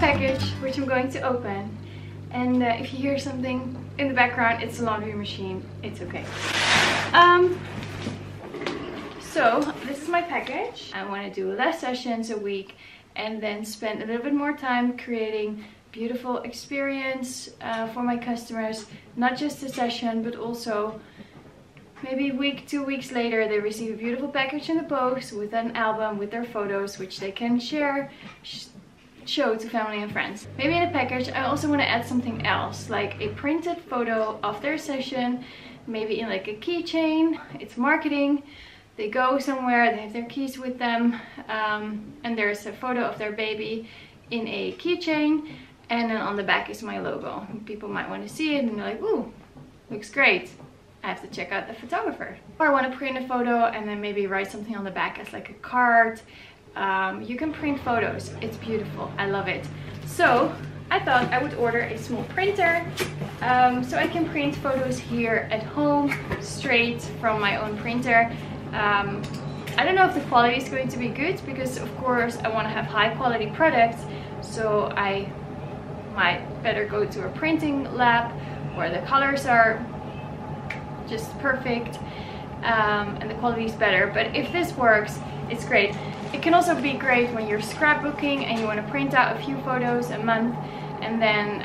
package, which I'm going to open. And if you hear something in the background, it's a laundry machine. It's okay. So this is my package. I want to do less sessions a week and then spend a little bit more time creating beautiful experience for my customers. Not just a session, but also maybe a week, 2 weeks later, they receive a beautiful package in the post with an album with their photos, which they can share, show to family and friends. Maybe in the package I also want to add something else, like a printed photo of their session, maybe in like a keychain. It's marketing. They go somewhere, they have their keys with them, and there's a photo of their baby in a keychain, and then on the back is my logo. People might want to see it and be like, ooh, looks great. I have to check out the photographer. Or I want to print a photo and then maybe write something on the back as like a card. You can print photos. It's beautiful. I love it. So I thought I would order a small printer so I can print photos here at home straight from my own printer. I don't know if the quality is going to be good because of course I want to have high quality products, so I might better go to a printing lab where the colors are just perfect and the quality is better. But if this works, it's great. It can also be great when you're scrapbooking and you want to print out a few photos a month and then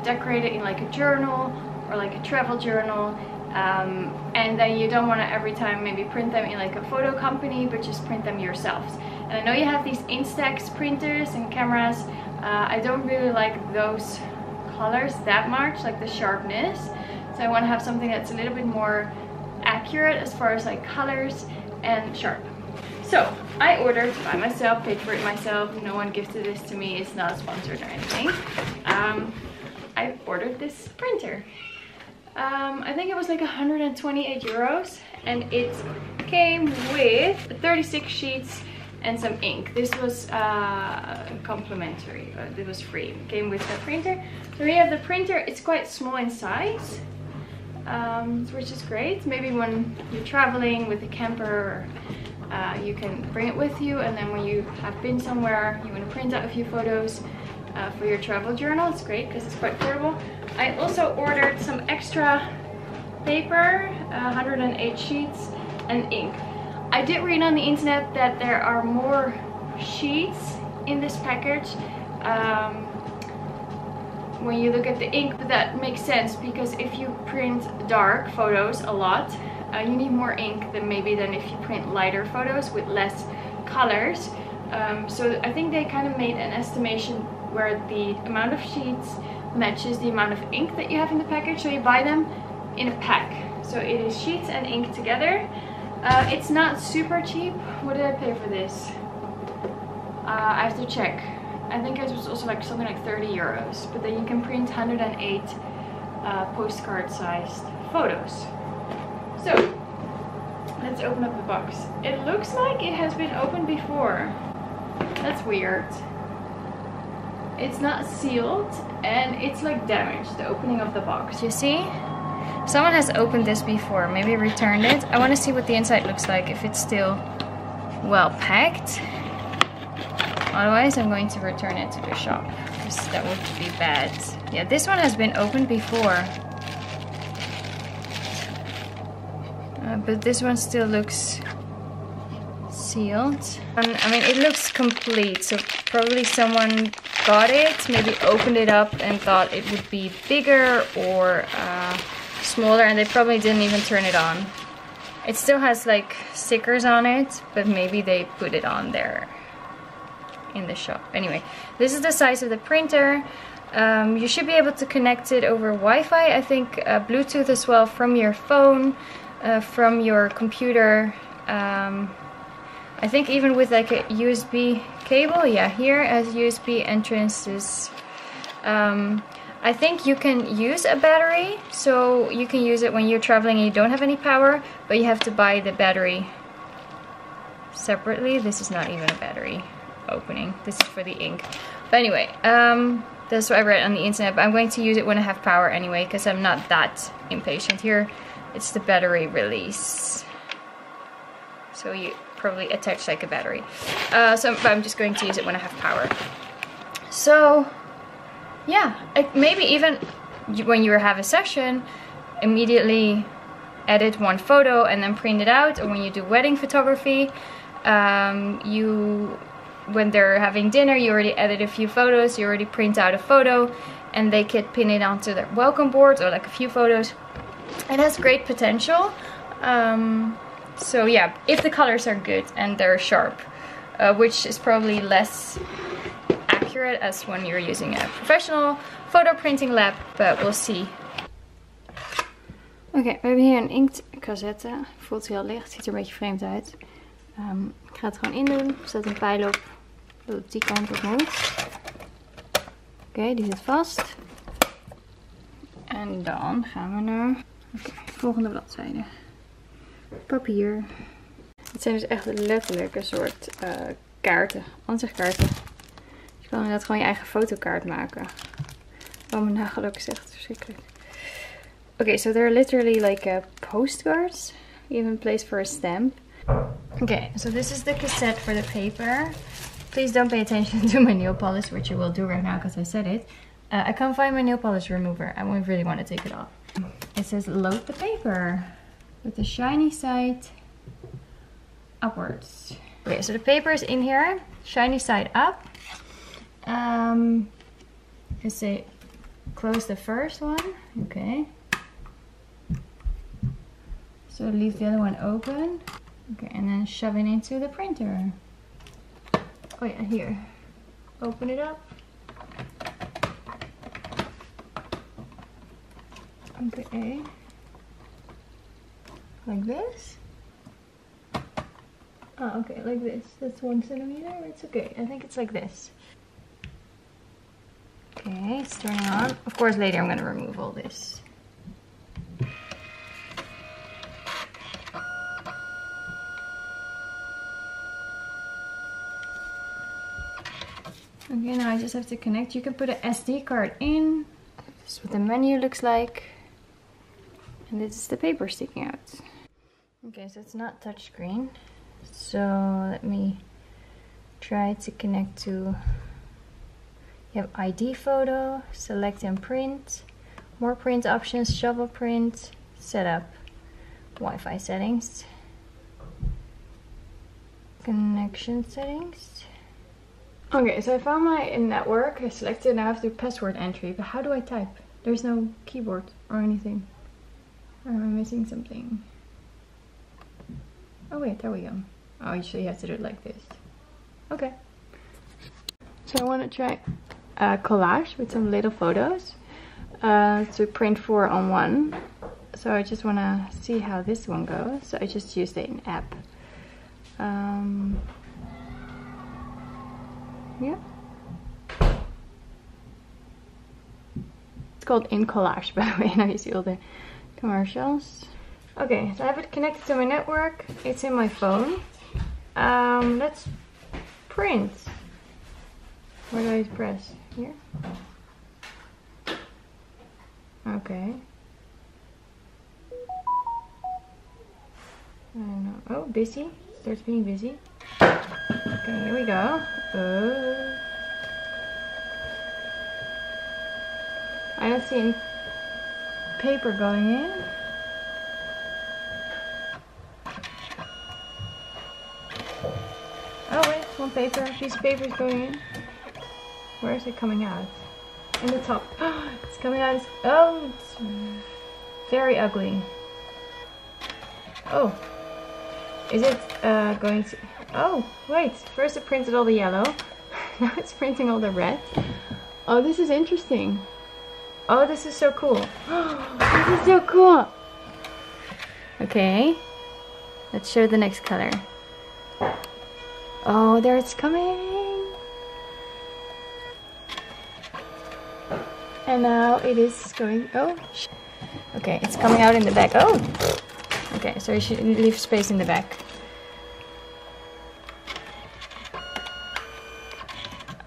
decorate it in like a journal or like a travel journal. And then you don't want to every time maybe print them in like a photo company, but just print them yourselves. And I know you have these Instax printers and cameras. I don't really like those colors that much, like the sharpness. So I want to have something that's a little bit more accurate as far as like colors and sharp. So I ordered by myself, paid for it myself. No one gifted this to me. It's not sponsored or anything. I ordered this printer. I think it was like 128 euros, and it came with 36 sheets and some ink. This was complimentary, it was free. It came with the printer. So we have the printer. It's quite small in size, which is great. Maybe when you're traveling with a camper, you can bring it with you, and then when you have been somewhere, you want to print out a few photos for your travel journal. It's great because it's quite portable. I also ordered some extra paper, 108 sheets, and ink. I did read on the internet that there are more sheets in this package when you look at the ink, but that makes sense because if you print dark photos a lot, you need more ink than if you print lighter photos with less colors. So I think they kind of made an estimation where the amount of sheets matches the amount of ink that you have in the package, so you buy them in a pack. So it is sheets and ink together. It's not super cheap. What did I pay for this? I have to check. I think it was also like something like 30 euros, but then you can print 108 postcard sized photos. So let's open up the box. It looks like it has been opened before. That's weird. It's not sealed and it's like damaged, the opening of the box. You see? Someone has opened this before, maybe returned it. I want to see what the inside looks like, if it's still well packed. Otherwise I'm going to return it to the shop, because that would be bad. Yeah, this one has been opened before. But this one still looks sealed. I mean, it looks complete, so probably someone got it, maybe opened it up and thought it would be bigger or smaller, and they probably didn't even turn it on. It still has like stickers on it, but maybe they put it on there in the shop. Anyway, this is the size of the printer. You should be able to connect it over Wi-Fi, I think Bluetooth as well, from your phone, from your computer. I think even with like a USB cable. Yeah, here has USB entrances. I think you can use a battery, so you can use it when you're traveling and you don't have any power, but you have to buy the battery separately. This is not even a battery opening. This is for the ink. But anyway, that's what I read on the internet, but I'm going to use it when I have power anyway, because I'm not that impatient. Here, it's the battery release. So you probably attach like a battery. But I'm just going to use it when I have power. So yeah, maybe even when you have a session, immediately edit one photo and then print it out. Or when you do wedding photography, when they're having dinner, you already edit a few photos, you already print out a photo, and they could pin it onto their welcome board, or like a few photos. It has great potential. So yeah, if the colors are good and they're sharp, which is probably less accurate as when you're using a professional photo printing lab, but we'll see. Oké, we hebben hier een inktcassette. Voelt heel licht, ziet er een beetje vreemd uit. Ik ga het gewoon indoen. Er staat een pijl op dat het die kant op moet. Oké, die zit vast. En dan gaan we naar volgende bladzijde. Papier. Het zijn dus echt letterlijk een soort kaarten, ansichtkaarten. Je kan inderdaad gewoon je eigen fotokaart maken. Oh, mijn nagelak is echt verschrikkelijk. Okay, so they're literally like postcards, even placed for a stamp. Okay, so this is the cassette for the paper. Please don't pay attention to my nail polish, which you will do right now because I said it. I can't find my nail polish remover. I really want to take it off. It says load the paper with the shiny side upwards. Okay, so the paper is in here, shiny side up. Let's say close the first one. Okay. So leave the other one open. Okay, and then shove it into the printer. Oh yeah, here. Open it up. Okay. Like this. Oh, okay, like this. That's 1 centimeter. It's okay. I think it's like this. Okay, it's turning on. Of course, later I'm gonna remove all this. Okay, now I just have to connect. You can put an SD card in. This is what the menu looks like. And this is the paper sticking out. Okay, so it's not touchscreen. So let me try to connect to... You have ID photo, select and print, more print options, shovel print, setup, Wi-Fi settings, connection settings. Okay, so I found my network, I selected, now I have to do password entry, but how do I type? There's no keyboard or anything. Or am I missing something? Oh wait, there we go. Oh, usually you have to do it like this. Okay. So I want to try a collage with some little photos to print 4 on 1. So I just want to see how this one goes. So I just used an app. Yeah. It's called InCollage, by the way. Now you see all the commercials. Okay, so I have it connected to my network. It's in my phone. Let's print. Where do I press? Here? Okay. I don't know. Oh, busy. Starts being busy. Okay, here we go. I don't see any paper going in. Oh wait, one piece of paper is going in. Where is it coming out? In the top. It's coming out. Oh, it's very ugly. Oh, is it going to... Oh, wait. First it printed all the yellow. Now it's printing all the red. Oh, this is interesting. Oh, this is so cool. This is so cool. Okay. Let's show the next color. Oh, there it's coming. And now it is going... Oh, okay, it's coming out in the back. Oh! Okay, so you should leave space in the back.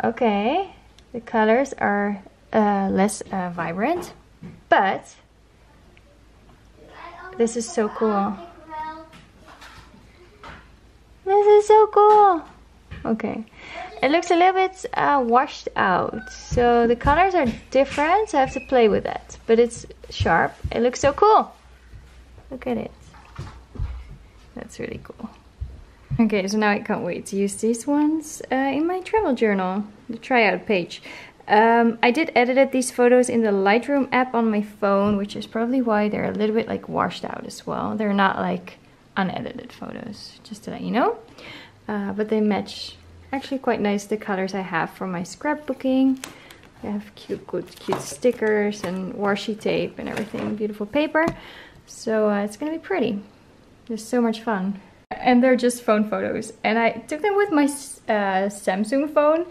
Okay, the colors are less vibrant, but this is so cool. This is so cool. Okay. It looks a little bit washed out. So the colors are different, so I have to play with that. But it's sharp. It looks so cool. Look at it. That's really cool. Okay, so now I can't wait to use these ones in my travel journal, the tryout page. I did edit these photos in the Lightroom app on my phone, which is probably why they're a little bit like washed out as well. They're not like unedited photos, just to let you know. But they match actually quite nice the colors I have for my scrapbooking. I have cute stickers and washi tape and everything, beautiful paper. So it's gonna be pretty. It's so much fun. And they're just phone photos. And I took them with my Samsung phone,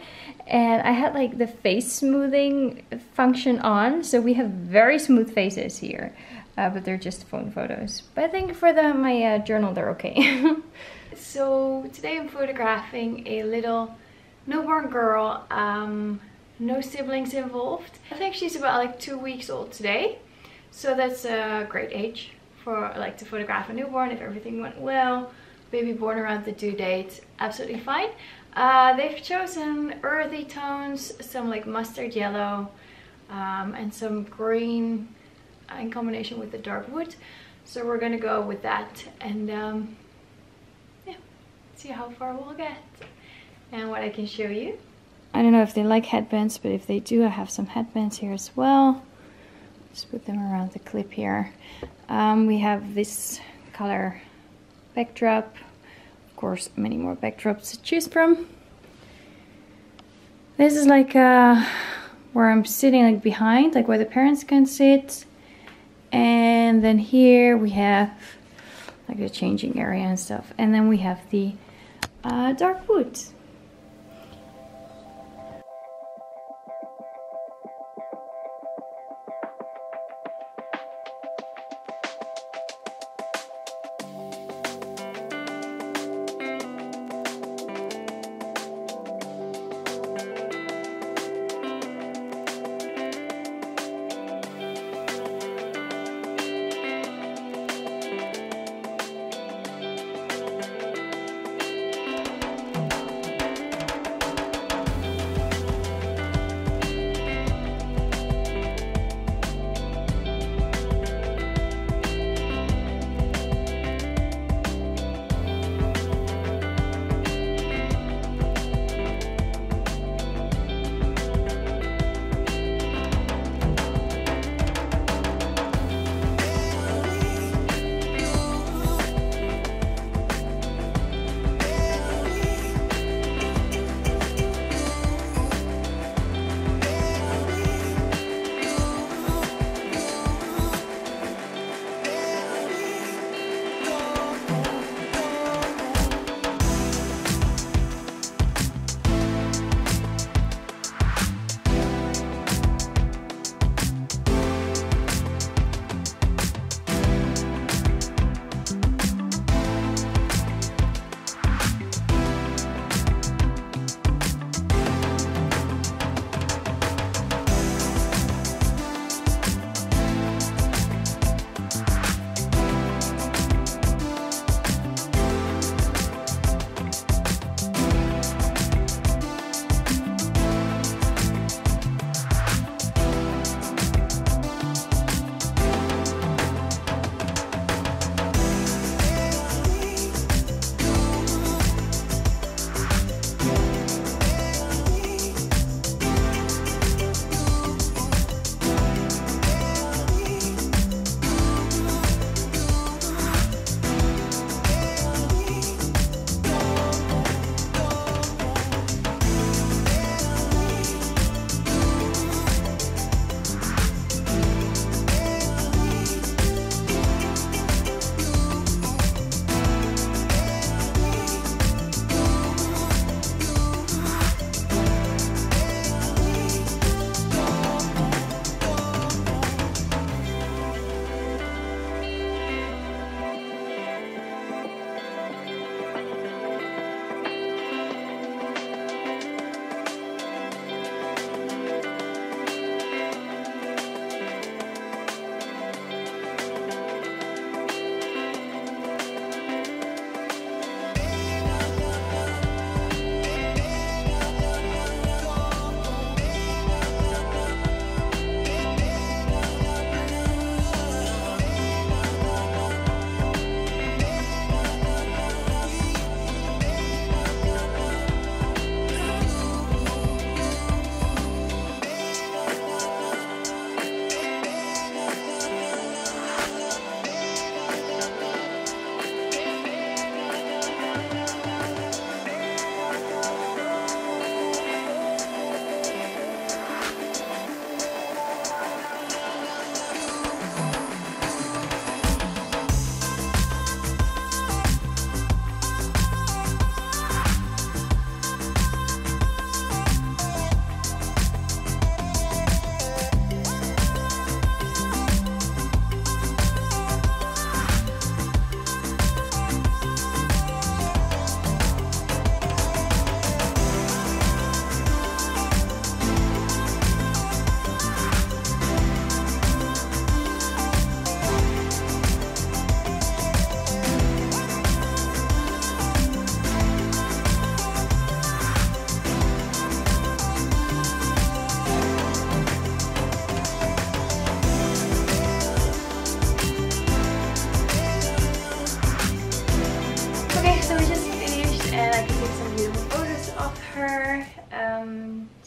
and I had like the face smoothing function on. So we have very smooth faces here, but they're just phone photos. But I think for my journal, they're okay. So today I'm photographing a little newborn girl, no siblings involved. I think she's about like 2 weeks old today. So that's a great age for like to photograph a newborn if everything went well. Baby born around the due date, absolutely fine. They've chosen earthy tones, some like mustard yellow, and some green in combination with the dark wood. So we're gonna go with that and yeah, see how far we'll get and what I can show you. I don't know if they like headbands, but if they do, I have some headbands here as well. Just put them around the clip here. We have this color backdrop. Of course, many more backdrops to choose from. This is like where I'm sitting like behind, like where the parents can sit. And then here we have like the changing area and stuff. And then we have the dark wood.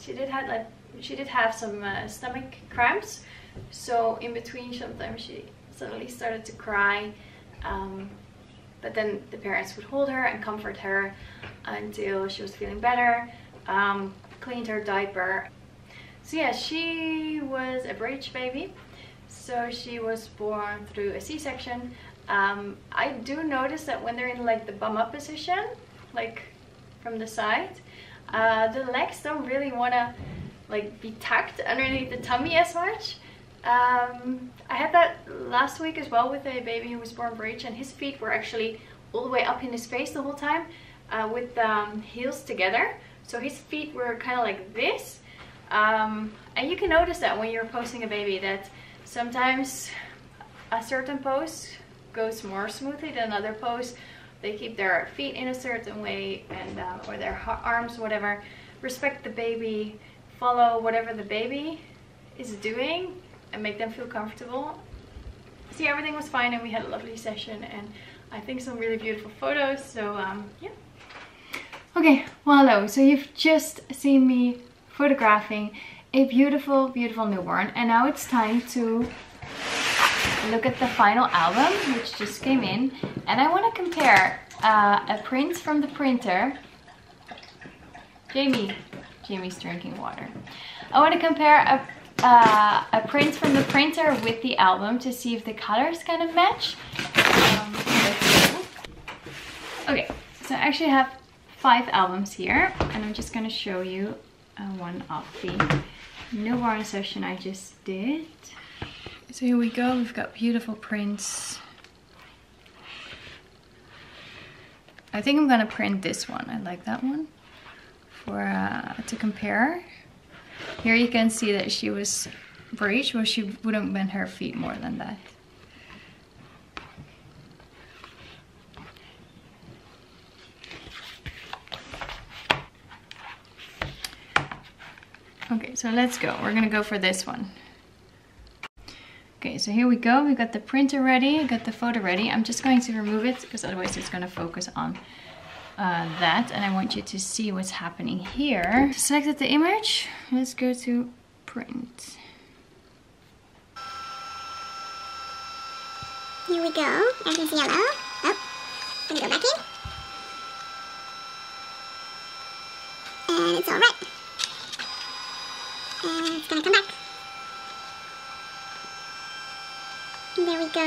she did have some stomach cramps, so in between sometimes she suddenly started to cry, but then the parents would hold her and comfort her until she was feeling better, cleaned her diaper. So yeah, she was a breech baby, so she was born through a C-section. I do notice that when they're in like the bum up position, like from the side, the legs don't really want to like be tucked underneath the tummy as much. I had that last week as well with a baby who was born breech, and his feet were actually all the way up in his face the whole time, with heels together, so his feet were kind of like this. And you can notice that when you're posing a baby, that sometimes a certain pose goes more smoothly than another pose. They keep their feet in a certain way, and or their arms, whatever. Respect the baby, follow whatever the baby is doing, and make them feel comfortable. See, everything was fine, and we had a lovely session, and I think some really beautiful photos. So yeah. Okay, well hello. So you've just seen me photographing a beautiful, beautiful newborn, and now it's time to look at the final album, which just came in, and I want to compare a print from the printer. Jamie's drinking water. I want to compare a print from the printer with the album to see if the colors kind of match. Okay, so I actually have 5 albums here, and I'm just going to show you one of the newborn session I just did. So here we go, we've got beautiful prints. I think I'm gonna print this one. I like that one for to compare. Here you can see that she was breech, well, she wouldn't bend her feet more than that. Okay, so let's go. We're gonna go for this one. Okay, so here we go. We've got the printer ready, got the photo ready. I'm just going to remove it because otherwise it's going to focus on that, and I want you to see what's happening here. Selected the image. Let's go to print. Here we go. Everything's yellow. Oh, gonna go back in. And it's all red. And it's gonna come back. And there we go.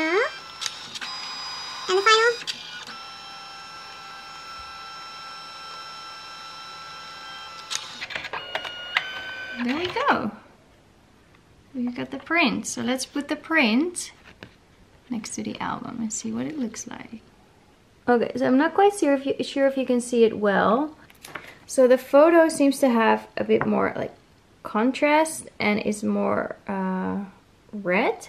And the final. There we go. We've got the print. So let's put the print next to the album and see what it looks like. Okay, so I'm not quite sure if you can see it well. So the photo seems to have a bit more like contrast and is more red.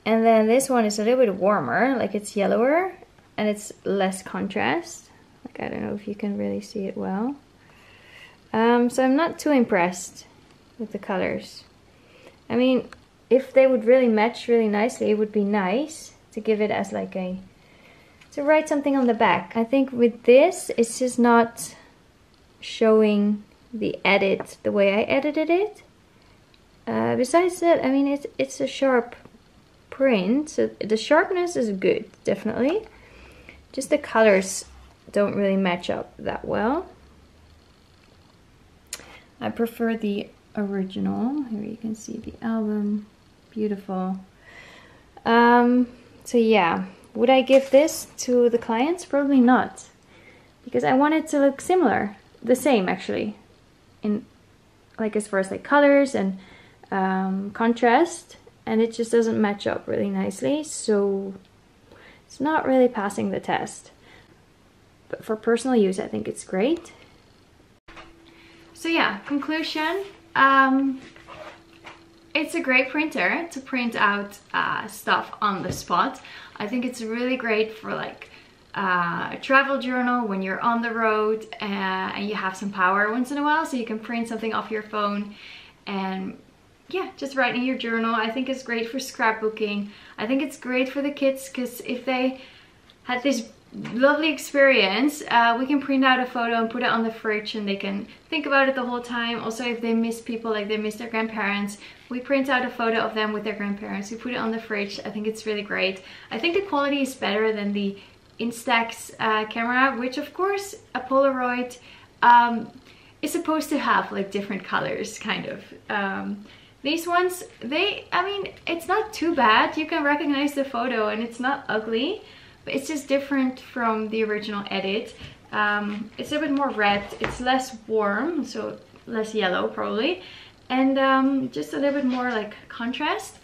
And then this one is a little bit warmer, like it's yellower, and it's less contrast. Like, I don't know if you can really see it well. So I'm not too impressed with the colors. I mean, if they would really match really nicely, it would be nice to give it as like a, to write something on the back. I think with this, it's just not showing the edit the way I edited it. Besides that, I mean, it's a sharp print, so the sharpness is good, definitely. Just the colors don't really match up that well. I prefer the original. Here you can see the album. Beautiful. So yeah, would I give this to the clients? Probably not, because I want it to look similar, the same actually, in like as far as like colors and contrast. And it just doesn't match up really nicely, so it's not really passing the test. But for personal use, I think it's great. So yeah, conclusion. It's a great printer to print out stuff on the spot. I think it's really great for like a travel journal when you're on the road and you have some power once in a while, so you can print something off your phone and yeah, just write in your journal. I think it's great for scrapbooking. I think it's great for the kids, because if they had this lovely experience. We can print out a photo and put it on the fridge and they can think about it the whole time. Also, if they miss people, like they miss their grandparents, we print out a photo of them with their grandparents. We put it on the fridge. I think it's really great. I think the quality is better than the Instax camera, which of course a Polaroid is supposed to have like different colors, kind of. These ones, I mean, it's not too bad. You can recognize the photo and it's not ugly. It's just different from the original edit. It's a bit more red, it's less warm, so less yellow probably, and just a little bit more like contrast.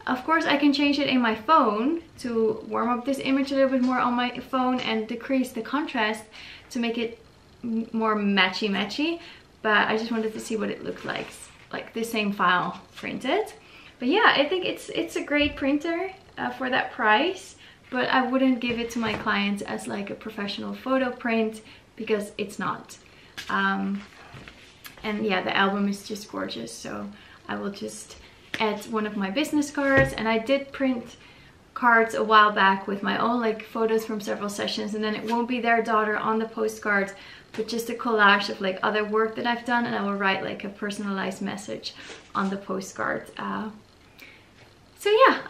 Of course, I can change it in my phone to warm up this image a little bit more on my phone and decrease the contrast to make it more matchy, but I just wanted to see what it looked like the same file printed. But yeah, I think it's a great printer for that price. But I wouldn't give it to my clients as like a professional photo print because it's not. And yeah, the album is just gorgeous. So I will just add one of my business cards. And I did print cards a while back with my own like photos from several sessions. And then it won't be their daughter on the postcard, but just a collage of like other work that I've done. And I will write like a personalized message on the postcard. So yeah,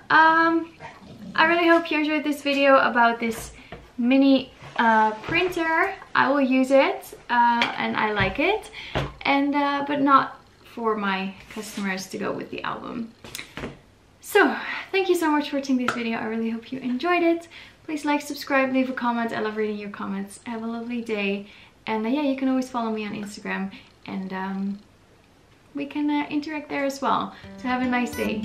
I really hope you enjoyed this video about this mini printer. I will use it and I like it, and but not for my customers to go with the album. So thank you so much for watching this video. I really hope you enjoyed it. Please like, subscribe, leave a comment. I love reading your comments. Have a lovely day, and yeah, you can always follow me on Instagram, and we can interact there as well. So have a nice day.